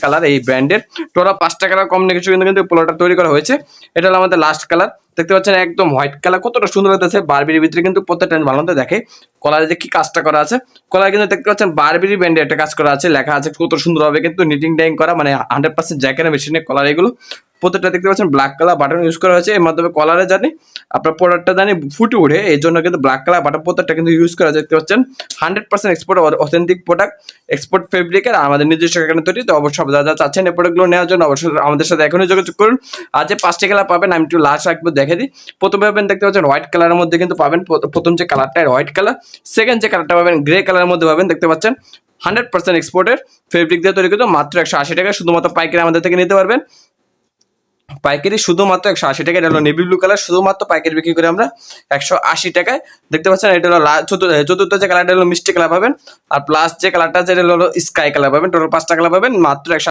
Colour এই ব্র্যান্ডের। Total 5টা কালার কম্বিনেশন কিন্তু পোলোটা তৈরি করা হয়েছে। এটা হলো আমাদের লাস্ট কালার, দেখতে পাচ্ছেন একদম হোয়াইট কালার, কতটা সুন্দর লাগতেছে। বারবেরির ভিতরে কিন্তু প্রত্যেকটা ভালোতে দেখে কলারে যে কি কাজটা করা আছে। কলার কিন্তু দেখতে পাচ্ছেন বারবেরি ব্র্যান্ডের একটা কাজ করা আছে, লেখা আছে কত সুন্দর হবে কিন্তু নিটিং ডাইং করা, মানে 100% জ্যাকের মেশিনে কলার এগুলো। প্রত্যেকটা দেখতে পাচ্ছেন ব্ল্যাক কালার বাটন ইউজ করা হয়েছে, এর মাধ্যমে কলারে জানি আপনার প্রোডাক্টটা জানি ফুটে উঠে, এই জন্য কিন্তু ব্ল্যাক কালার বাটন প্রত্যেকটা কিন্তু ইউজ করা দেখতে পাচ্ছেন। 100% এক্সপোর্ট অথেন্টিক প্রোডাক্ট, এক্সপোর্ট ফেব্রিকের, আমাদের নিজস্ব এখানে তৈরি। তো অবশ্যই যারা চাচ্ছেন এই প্রোডাক্টগুলো নেওয়ার জন্য অবশ্যই আমাদের সাথে এখনই যোগাযোগ করুন। আর যে 5টি কালার পাবেন আমি একটু লাস্ট রাখবো দেখে দিই। প্রথমে পাবেন দেখতে পাচ্ছেন হোয়াইট কালারের মধ্যে কিন্তু পাবেন, প্রথম যে কালারটা হোয়াইট কালার। সেকেন্ড যে কালারটা পাবেন গ্রে কালারের মধ্যে পাবেন, দেখতে পাচ্ছেন 100% এক্সপোর্টের ফেব্রিক দিয়ে তৈরি কিন্তু মাত্র 180 টাকা, শুধুমাত্র পাইকারি আমাদের থেকে নিতে পারবেন। পাইকারি শুধুমাত্র 180 টাকা। এটা হলো নেভি ব্লু কালার, শুধুমাত্র পাইকারি বিক্রি করে আমরা 180 টাকায়। দেখতে পাচ্ছেন এটা হলো চতুর্থ যে কালারটা হলো মিষ্টি কালার পাবেন, আর প্লাস যে কালারটা যেটা হলো স্কাই কালার পাবেন। টোটাল 5টা কালার পাবেন মাত্র 180